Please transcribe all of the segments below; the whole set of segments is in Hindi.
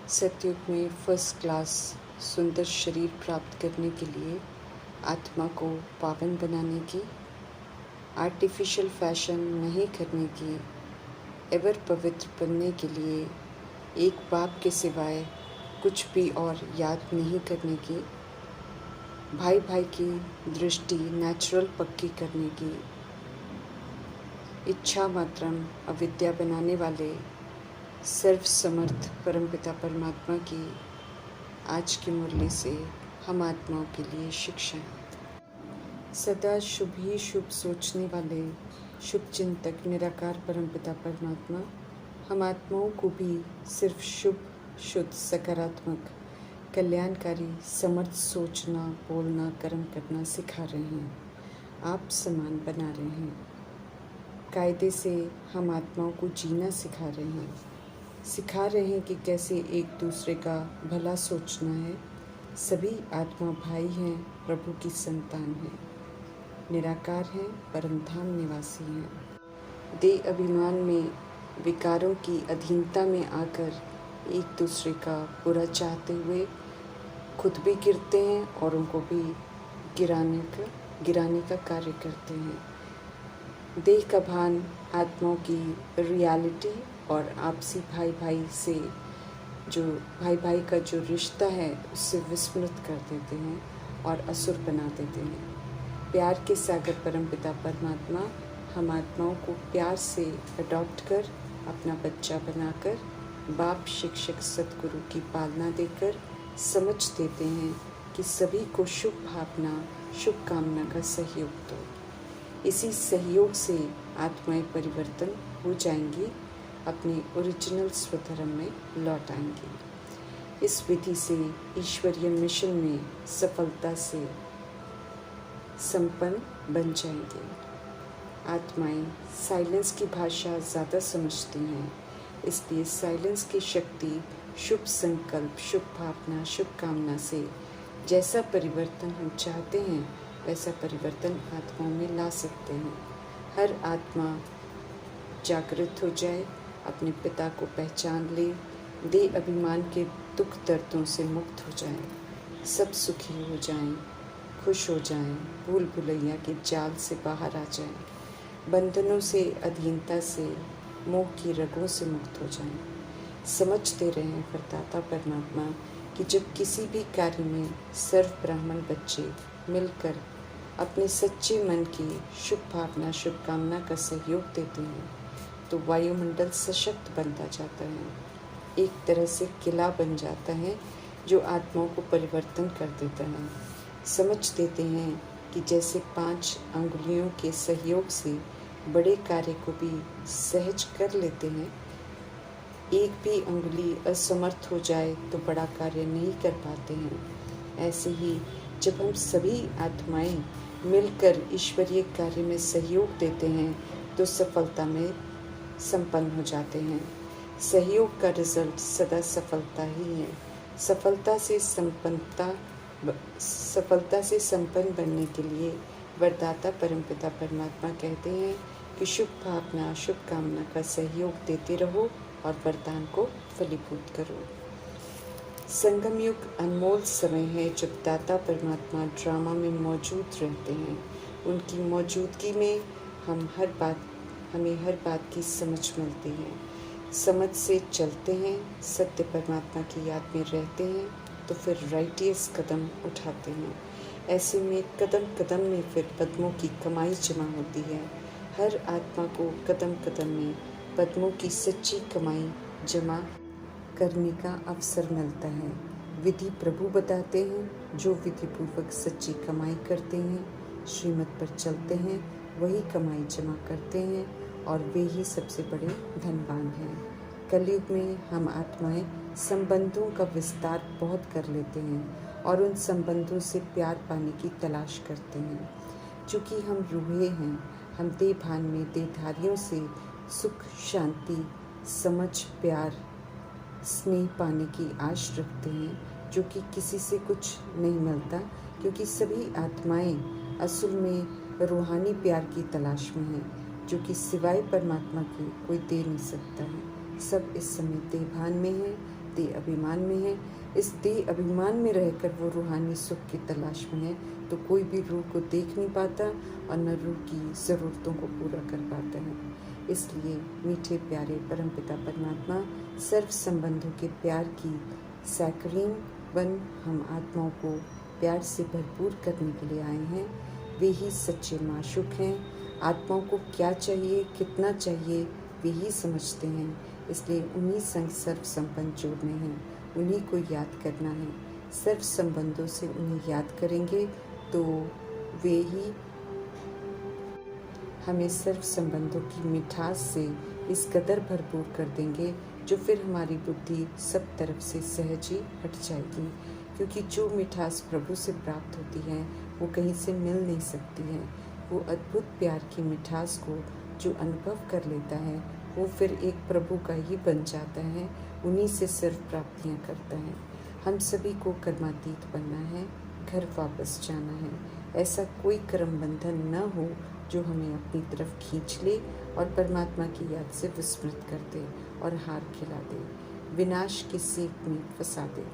सतयुग में फर्स्ट क्लास सुंदर शरीर प्राप्त करने के लिए आत्मा को पावन बनाने की, आर्टिफिशियल फैशन नहीं करने की, एवर पवित्र बनने के लिए एक बाप के सिवाय कुछ भी और याद नहीं करने की, भाई भाई की दृष्टि नेचुरल पक्की करने की, इच्छा मात्रम अविद्या बनाने वाले सर्व समर्थ परमपिता परमात्मा की आज की मुरली से हम आत्माओं के लिए शिक्षा है। सदा शुभ ही शुभ सोचने वाले शुभ चिंतक निराकार परमपिता परमात्मा हम आत्माओं को भी सिर्फ शुभ शुद्ध सकारात्मक कल्याणकारी समर्थ सोचना बोलना कर्म करना सिखा रहे हैं, आप समान बना रहे हैं। कायदे से हम आत्माओं को जीना सिखा रहे हैं कि कैसे एक दूसरे का भला सोचना है। सभी आत्मा भाई हैं, प्रभु की संतान हैं, निराकार हैं, परम धाम निवासी हैं। देह अभिमान में विकारों की अधीनता में आकर एक दूसरे का बुरा चाहते हुए खुद भी गिरते हैं और उनको भी गिराने का कार्य करते हैं। देह का भान आत्माओं की रियलिटी और आपसी भाई भाई से जो भाई भाई का जो रिश्ता है उससे विस्मृत कर देते हैं और असुर बना देते हैं। प्यार के सागर परमपिता परमात्मा हम आत्माओं को प्यार से अडॉप्ट कर अपना बच्चा बनाकर बाप शिक्षक सतगुरु की पालना देकर समझ देते हैं कि सभी को शुभ भावना शुभकामना का सहयोग दो। इसी सहयोग से आत्माएं परिवर्तन हो जाएंगी, अपने ओरिजिनल स्वधर्म में लौट आएंगी। इस विधि से ईश्वरीय मिशन में सफलता से संपन्न बन जाएंगे। आत्माएं साइलेंस की भाषा ज़्यादा समझती हैं, इसलिए साइलेंस की शक्ति शुभ संकल्प शुभ भावना शुभ कामना से जैसा परिवर्तन हम चाहते हैं वैसा परिवर्तन आत्माओं में ला सकते हैं। हर आत्मा जागृत हो जाए, अपने पिता को पहचान ले, देह अभिमान के दुख दर्दों से मुक्त हो जाए, सब सुखी हो जाएं, खुश हो जाएं, भूल भुलैया के जाल से बाहर आ जाएं, बंधनों से अधीनता से मोह की रगों से मुक्त हो जाएं। समझते रहें वरदाता परमात्मा कि जब किसी भी कार्य में सर्व ब्राह्मण बच्चे मिलकर अपने सच्चे मन की शुभ भावना शुभकामना का सहयोग देते हैं तो वायुमंडल सशक्त बनता जाता है, एक तरह से किला बन जाता है जो आत्माओं को परिवर्तन कर देता है। समझ देते हैं कि जैसे 5 अंगुलियों के सहयोग से बड़े कार्य को भी सहज कर लेते हैं, एक भी अंगुली असमर्थ हो जाए तो बड़ा कार्य नहीं कर पाते हैं। ऐसे ही जब हम सभी आत्माएं मिलकर ईश्वरीय कार्य में सहयोग देते हैं तो सफलता में संपन्न हो जाते हैं। सहयोग का रिजल्ट सदा सफलता ही है। सफलता से संपन्न बनने के लिए वरदाता परमपिता परमात्मा कहते हैं कि शुभ भावना शुभ कामना का सहयोग देते रहो और वरदान को फलीभूत करो। संगम युग अनमोल समय है जब दाता परमात्मा ड्रामा में मौजूद रहते हैं। उनकी मौजूदगी में हमें हर बात की समझ मिलती है। समझ से चलते हैं, सत्य परमात्मा की याद में रहते हैं तो फिर राइटियस कदम उठाते हैं। ऐसे में कदम कदम में फिर पद्मों की कमाई जमा होती है। हर आत्मा को कदम कदम में पद्मों की सच्ची कमाई जमा करने का अवसर मिलता है। विधि प्रभु बताते हैं, जो विधि पूर्वक सच्ची कमाई करते हैं, श्रीमत पर चलते हैं, वही कमाई जमा करते हैं और वे ही सबसे बड़े धनवान हैं। कलयुग में हम आत्माएं संबंधों का विस्तार बहुत कर लेते हैं और उन संबंधों से प्यार पाने की तलाश करते हैं। चूँकि हम रूहे हैं, हम देह भान में देहधारियों से सुख शांति समझ प्यार स्नेह पाने की आश रखते हैं, जो कि किसी से कुछ नहीं मिलता, क्योंकि सभी आत्माएं असल में रूहानी प्यार की तलाश में हैं, जो कि सिवाय परमात्मा के कोई दे नहीं सकता है। सब इस समय देहभान में हैं, देह अभिमान में है। इस देह अभिमान में रहकर वो रूहानी सुख की तलाश में है, तो कोई भी रूह को देख नहीं पाता और न रूह की ज़रूरतों को पूरा कर पाता है। इसलिए मीठे प्यारे परमपिता परमात्मा सर्व संबंधों के प्यार की सैकरीन बन हम आत्माओं को प्यार से भरपूर करने के लिए आए हैं। वे ही सच्चे माशूक हैं। आत्माओं को क्या चाहिए, कितना चाहिए, वे ही समझते हैं। इसलिए उन्हीं संग सर्व संबंध जोड़ने हैं, उन्हीं को याद करना है। सर्व संबंधों से उन्हें याद करेंगे तो वे ही हमें सर्व संबंधों की मिठास से इस कदर भरपूर कर देंगे, जो फिर हमारी बुद्धि सब तरफ से सहज ही हट जाएगी। क्योंकि जो मिठास प्रभु से प्राप्त होती है वो कहीं से मिल नहीं सकती है। वो अद्भुत प्यार की मिठास को जो अनुभव कर लेता है वो फिर एक प्रभु का ही बन जाता है, उन्हीं से सर्व प्राप्तियाँ करता है। हम सभी को कर्मातीत बनना है, घर वापस जाना है। ऐसा कोई कर्म बंधन न हो जो हमें अपनी तरफ खींच ले और परमात्मा की याद से विस्मृत कर दे और हार खिला दे, विनाश की सीख में फंसा दे।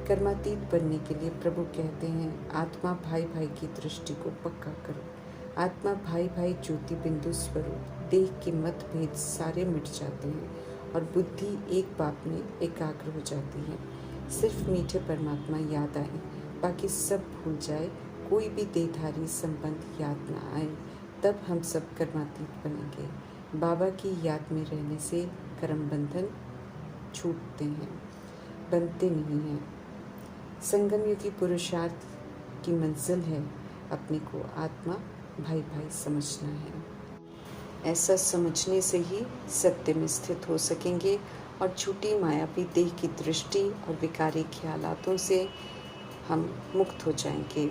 कर्मातीत बनने के लिए प्रभु कहते हैं, आत्मा भाई भाई की दृष्टि को पक्का करो। आत्मा भाई भाई ज्योति बिंदु स्वरूप, देह के मतभेद सारे मिट जाते हैं और बुद्धि एक बात में एकाग्र हो जाती है। सिर्फ मीठे परमात्मा याद आए, बाकी सब भूल जाए, कोई भी देहधारी संबंध याद ना आए, तब हम सब कर्मातीत बनेंगे। बाबा की याद में रहने से कर्म बंधन छूटते हैं, बनते नहीं हैं। संगम युगी पुरुषार्थ की मंजिल है, अपने को आत्मा भाई भाई समझना है। ऐसा समझने से ही सत्य में स्थित हो सकेंगे और झूठी मायावी देह की दृष्टि और विकारी ख्यालातों से हम मुक्त हो जाएंगे।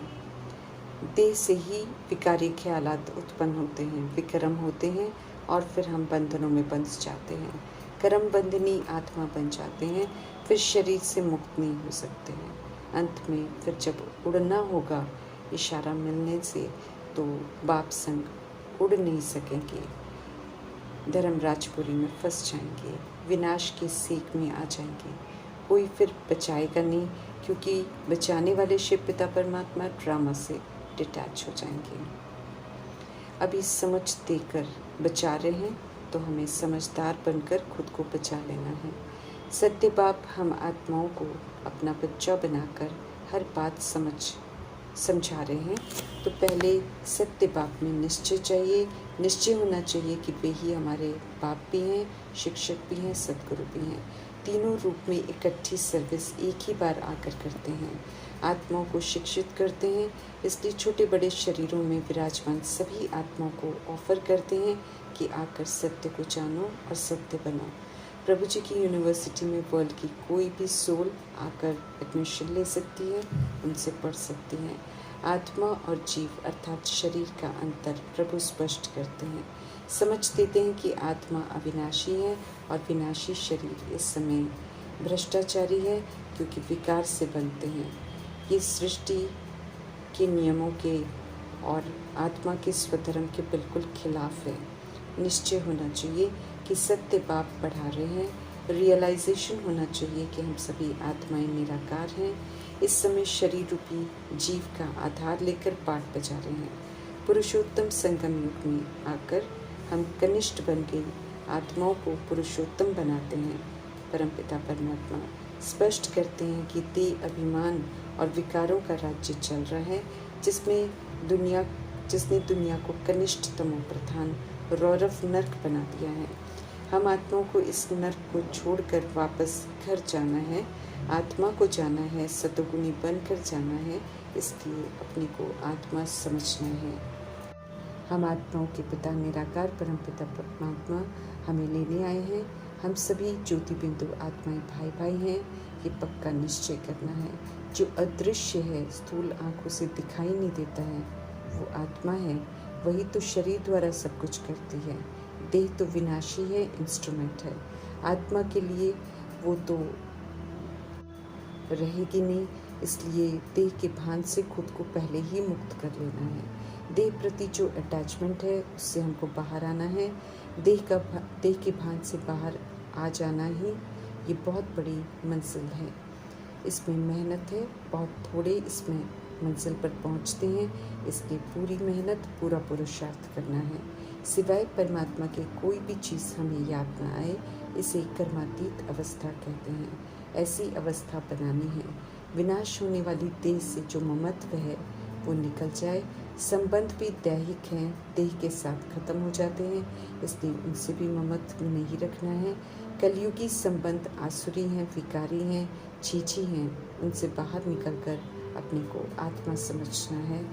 देह से ही विकारी ख्यालात उत्पन्न होते हैं, विक्रम होते हैं और फिर हम बंधनों में बंध जाते हैं। कर्म बंधनी आत्मा बन जाते हैं, फिर शरीर से मुक्त नहीं हो सकते हैं। अंत में फिर जब उड़ना होगा इशारा मिलने से, तो बाप संग उड़ नहीं सकेंगे, धर्मराजपुरी में फंस जाएंगे, विनाश की सीख में आ जाएंगे। कोई फिर बचाएगा नहीं, क्योंकि बचाने वाले शिव पिता परमात्मा ड्रामा से डिटैच हो जाएंगे। अभी समझ देकर बचा रहे हैं, तो हमें समझदार बनकर खुद को बचा लेना है। सत्य बाप हम आत्माओं को अपना बच्चा बनाकर हर बात समझा रहे हैं, तो पहले सत्य बाप में निश्चय चाहिए। निश्चय होना चाहिए कि वे ही हमारे बाप भी हैं, शिक्षक भी हैं, सद्गुरु भी हैं। तीनों रूप में इकट्ठी सर्विस एक ही बार आकर करते हैं, आत्माओं को शिक्षित करते हैं। इसलिए छोटे बड़े शरीरों में विराजमान सभी आत्माओं को ऑफर करते हैं कि आकर सत्य को जानो और सत्य बनो। प्रभु जी की यूनिवर्सिटी में वर्ल्ड की कोई भी सोल आकर एडमिशन ले सकती है, उनसे पढ़ सकती है। आत्मा और जीव अर्थात शरीर का अंतर प्रभु स्पष्ट करते हैं, समझ देते हैं कि आत्मा अविनाशी है और विनाशी शरीर इस समय भ्रष्टाचारी है, क्योंकि विकार से बनते हैं। ये सृष्टि के नियमों के और आत्मा के स्वधर्म के बिल्कुल खिलाफ है। निश्चय होना चाहिए कि सत्य बाप बढ़ा रहे हैं, रियलाइजेशन होना चाहिए कि हम सभी आत्माएं निराकार हैं। इस समय शरीर रूपी जीव का आधार लेकर पाठ बजा रहे हैं। पुरुषोत्तम संगम युग में आकर हम कनिष्ठ बन गई आत्माओं को पुरुषोत्तम बनाते हैं। परमपिता परमात्मा स्पष्ट करते हैं कि देह अभिमान और विकारों का राज्य चल रहा है, जिसने दुनिया को कनिष्ठ तमो प्रधान रौरव नर्क बना दिया है। हम आत्माओं को इस नर्क को छोड़कर वापस घर जाना है, आत्मा को जाना है, सतोगुणी बनकर जाना है। इसलिए अपने को आत्मा समझना है। हम आत्माओं के पिता निराकार परमपिता परमात्मा हमें लेने आए हैं। हम सभी ज्योति बिंदु आत्माएं भाई भाई हैं, ये पक्का निश्चय करना है। जो अदृश्य है, स्थूल आंखों से दिखाई नहीं देता है, वो आत्मा है। वही तो शरीर द्वारा सब कुछ करती है। देह तो विनाशी है, इंस्ट्रूमेंट है। आत्मा के लिए वो तो रहेगी नहीं, इसलिए देह के भान से खुद को पहले ही मुक्त कर लेना है। देह प्रति जो अटैचमेंट है उससे हमको बाहर आना है। देह के भान से बाहर आ जाना ही ये बहुत बड़ी मंजिल है। इसमें मेहनत है, बहुत थोड़े इसमें मंजिल पर पहुंचते हैं, इसलिए पूरी मेहनत, पूरा पुरुषार्थ करना है। सिवाय परमात्मा के कोई भी चीज़ हमें याद ना आए, इसे कर्मातीत अवस्था कहते हैं। ऐसी अवस्था बनानी है। विनाश होने वाली देह से जो ममत्व है वो निकल जाए। संबंध भी दैहिक हैं, देह के साथ खत्म हो जाते हैं, इसलिए उनसे भी ममत्व नहीं रखना है। कलयुगी संबंध आसुरी हैं, विकारी हैं, छीछी हैं, उनसे बाहर निकलकर अपने को आत्मा समझना है।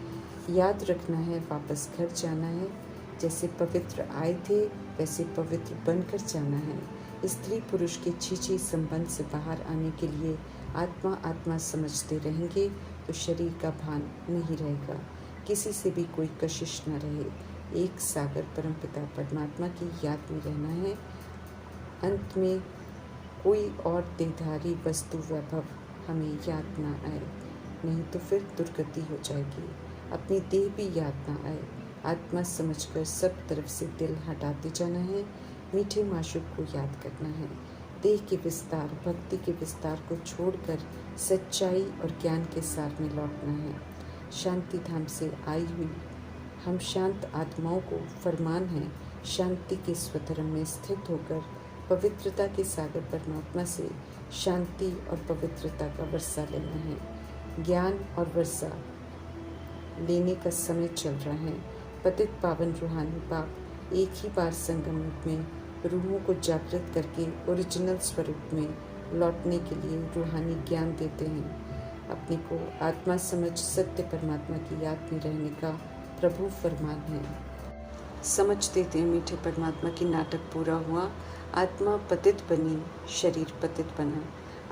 याद रखना है, वापस घर जाना है। जैसे पवित्र आए थे वैसे पवित्र बनकर जाना है। स्त्री पुरुष के छीछी संबंध से बाहर आने के लिए आत्मा आत्मा समझते रहेंगे तो शरीर का भान नहीं रहेगा, किसी से भी कोई कशिश न रहे। एक सागर परमपिता परमात्मा की याद में रहना है। अंत में कोई और देहधारी वस्तु वैभव हमें याद ना आए, नहीं तो फिर दुर्गति हो जाएगी। अपनी देह भी याद ना आए, आत्मा समझकर सब तरफ से दिल हटाते जाना है। मीठे माशूक को याद करना है। देह के विस्तार, भक्ति के विस्तार को छोड़कर सच्चाई और ज्ञान के सार में लौटना है। शांति धाम से आई हुई हम शांत आत्माओं को फरमान है शांति के स्वधर्म में स्थित होकर पवित्रता के सागर परमात्मा से शांति और पवित्रता का वर्षा लेना है। ज्ञान और वर्षा लेने का समय चल रहा है। पतित पावन रूहानी बाप एक ही बार संगम युग में रूहों को जागृत करके ओरिजिनल स्वरूप में लौटने के लिए रूहानी ज्ञान देते हैं। अपने को आत्मा समझ सत्य परमात्मा की याद में रहने का प्रभु फरमान है। समझ देते हैं मीठे परमात्मा की नाटक पूरा हुआ। आत्मा पतित बनी, शरीर पतित बना।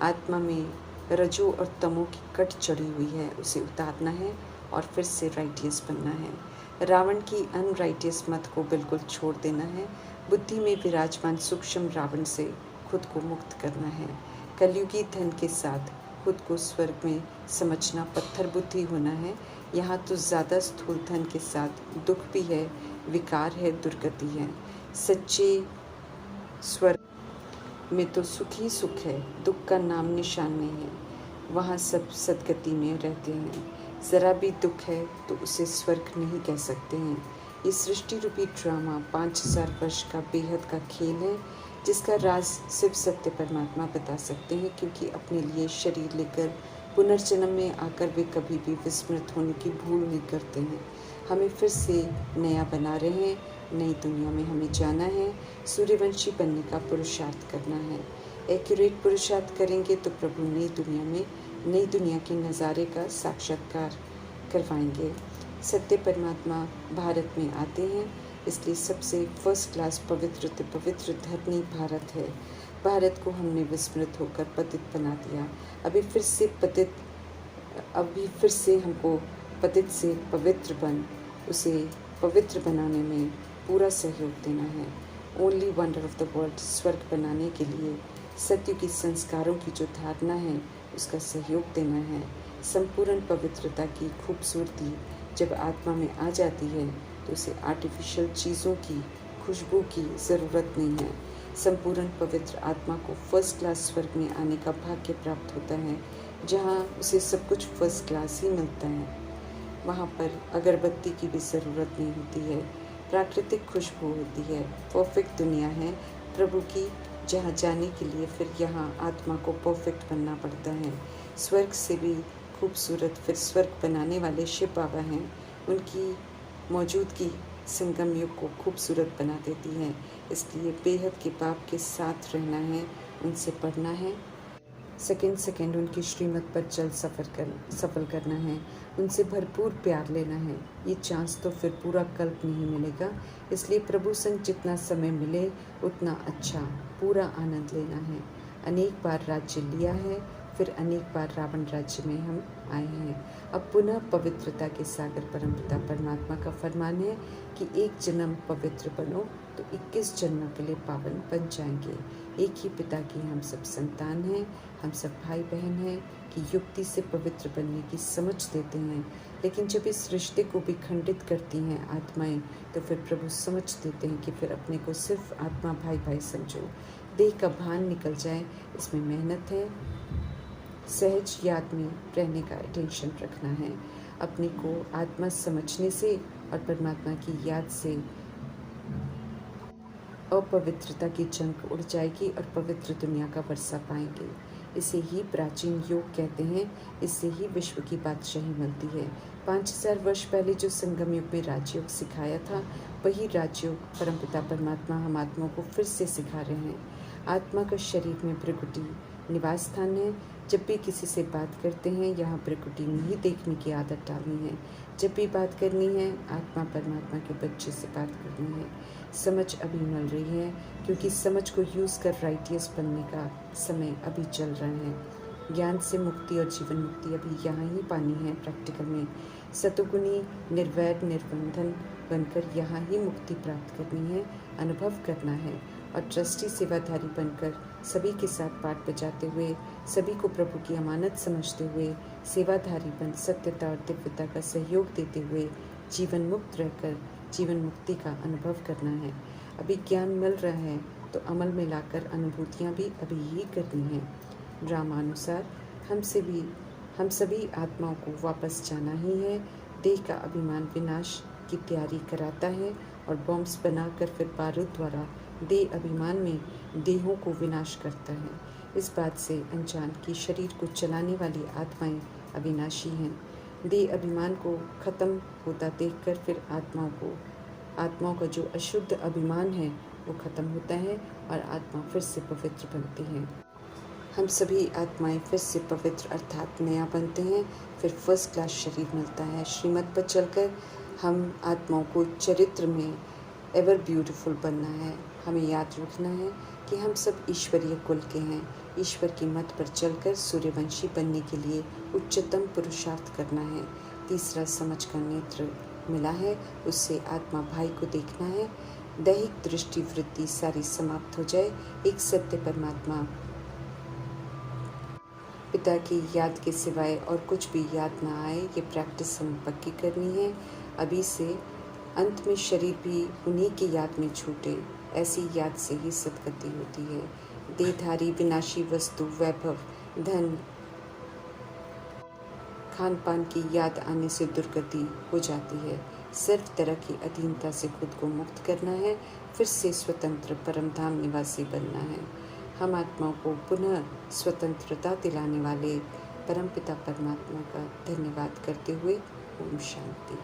आत्मा में रजो और तमो की कट चढ़ी हुई है, उसे उतारना है और फिर से राइटियस बनना है। रावण की अनराइटियस मत को बिल्कुल छोड़ देना है। बुद्धि में विराजमान सूक्ष्म रावण से खुद को मुक्त करना है। कलयुगी धन के साथ खुद को स्वर्ग में समझना पत्थर बुद्धि होना है। यहाँ तो ज़्यादा स्थूल धन के साथ दुख भी है, विकार है, दुर्गति है। सच्चे स्वर्ग में तो सुख ही सुख है, दुख का नाम निशान नहीं है। वहाँ सब सदगति में रहते हैं। ज़रा भी दुख है तो उसे स्वर्ग नहीं कह सकते हैं। ये सृष्टि रूपी ड्रामा 5000 वर्ष का बेहद का खेल है, जिसका राज सिर्फ सत्य परमात्मा बता सकते हैं, क्योंकि अपने लिए शरीर लेकर पुनर्जन्म में आकर वे कभी भी विस्मृत होने की भूल नहीं करते हैं। हमें फिर से नया बना रहे हैं, नई दुनिया में हमें जाना है, सूर्यवंशी बनने का पुरुषार्थ करना है। एक्यूरेट पुरुषार्थ करेंगे तो प्रभु नई दुनिया में नई दुनिया के नज़ारे का साक्षात्कार करवाएंगे। सत्य परमात्मा भारत में आते हैं, इसलिए सबसे फर्स्ट क्लास पवित्र धरनी भारत है। भारत को हमने विस्मृत होकर पतित बना दिया। अभी फिर से हमको पतित से पवित्र बन उसे पवित्र बनाने में पूरा सहयोग देना है। Only wonder of the world स्वर्ग बनाने के लिए सत्युगी संस्कारों की जो धारणा है उसका सहयोग देना है। संपूर्ण पवित्रता की खूबसूरती जब आत्मा में आ जाती है तो उसे आर्टिफिशियल चीज़ों की खुशबू की ज़रूरत नहीं है। संपूर्ण पवित्र आत्मा को फर्स्ट क्लास स्वर्ग में आने का भाग्य प्राप्त होता है, जहाँ उसे सब कुछ फर्स्ट क्लास ही मिलता है। वहाँ पर अगरबत्ती की भी ज़रूरत नहीं होती है, प्राकृतिक खुशबू होती है। परफेक्ट दुनिया है प्रभु की, जहाँ जाने के लिए फिर यहाँ आत्मा को परफेक्ट बनना पड़ता है। स्वर्ग से भी खूबसूरत फिर स्वर्ग बनाने वाले शिव बाबा हैं। उनकी मौजूदगी संगम युग को खूबसूरत बना देती है। इसलिए बेहद के बाप के साथ रहना है, उनसे पढ़ना है, सेकंड उनकी श्रीमत पर चल सफल करना है, उनसे भरपूर प्यार लेना है। ये चांस तो फिर पूरा कल्प नहीं मिलेगा, इसलिए प्रभु संग जितना समय मिले उतना अच्छा पूरा आनंद लेना है। अनेक बार राज्य लिया है, फिर अनेक बार रावण राज्य में हम आए हैं। अब पुनः पवित्रता के सागर परमपिता परमात्मा का फरमान है कि एक जन्म पवित्र बनो तो 21 जन्मों के लिए पावन बन जाएंगे। एक ही पिता की हम सब संतान हैं, हम सब भाई बहन हैं कि युक्ति से पवित्र बनने की समझ देते हैं, लेकिन जब इस रिश्ते को भी खंडित करती हैं आत्माएं तो फिर प्रभु समझ देते हैं कि फिर अपने को सिर्फ आत्मा भाई भाई समझो। देह का भान निकल जाए, इसमें मेहनत है। सहज याद में रहने का अटेंशन रखना है। अपने को आत्मा समझने से और परमात्मा की याद से अपवित्रता की जंग उड़ जाएगी और पवित्र दुनिया का वर्षा पाएंगे। इसे ही प्राचीन योग कहते हैं। इससे ही विश्व की बादशाही मिलती है। 5000 वर्ष पहले जो संगम युग में राजयोग सिखाया था, वही राजयोग परमपिता परमात्मा हम आत्माओं को फिर से सिखा रहे हैं। आत्मा का शरीर में प्रकृति निवास स्थान है। जब भी किसी से बात करते हैं, यहाँ प्रकृति में ही देखने की आदत डालनी है। जब भी बात करनी है, आत्मा परमात्मा के बच्चे से बात करनी है। समझ अभी मिल रही है, क्योंकि समझ को यूज़ कर राइटियस बनने का समय अभी चल रहा है। ज्ञान से मुक्ति और जीवन मुक्ति अभी यहाँ ही पानी है प्रैक्टिकल में। सतुगुणी निर्वैर निर्बंधन बनकर यहाँ ही मुक्ति प्राप्त करनी है, अनुभव करना है। और ट्रस्टी सेवाधारी बनकर सभी के साथ पाठ बजाते हुए, सभी को प्रभु की अमानत समझते हुए, सेवाधारी बन सत्यता और दिव्यता का सहयोग देते हुए जीवन मुक्त रहकर जीवन मुक्ति का अनुभव करना है। अभी ज्ञान मिल रहा है तो अमल में लाकर अनुभूतियाँ भी अभी ही करनी है। ड्रामानुसार हम सभी आत्माओं को वापस जाना ही है। देह का अभिमान विनाश की तैयारी कराता है और बॉम्ब्स बनाकर फिर बारूद द्वारा देह अभिमान में देहों को विनाश करता है। इस बात से अनजान कि शरीर को चलाने वाली आत्माएं अविनाशी हैं। देह अभिमान को खत्म होता देखकर फिर आत्माओं का जो अशुद्ध अभिमान है वो खत्म होता है और आत्मा फिर से पवित्र बनती है। हम सभी आत्माएं फिर से पवित्र अर्थात नया बनते हैं। फिर फर्स्ट क्लास शरीर मिलता है। श्रीमत पर चलकर हम आत्माओं को चरित्र में एवर ब्यूटीफुल बनना है। हमें याद रखना है कि हम सब ईश्वरीय कुल के हैं। ईश्वर की मत पर चलकर सूर्यवंशी बनने के लिए उच्चतम पुरुषार्थ करना है। तीसरा समझ का नेत्र मिला है, उससे आत्मा भाई को देखना है। दैहिक दृष्टि वृत्ति सारी समाप्त हो जाए। एक सत्य परमात्मा पिता की याद के सिवाय और कुछ भी याद ना आए, ये प्रैक्टिस हमें पक्की करनी है अभी से। अंत में शरीर भी उन्हीं की याद में छूटे, ऐसी याद से ही सदगति होती है। देहधारी विनाशी वस्तु, वैभव, धन, खान पान की याद आने से दुर्गति हो जाती है। सिर्फ तरह की अधीनता से खुद को मुक्त करना है, फिर से स्वतंत्र परमधाम निवासी बनना है। हम आत्माओं को पुनः स्वतंत्रता दिलाने वाले परमपिता परमात्मा का धन्यवाद करते हुए ओम शांति।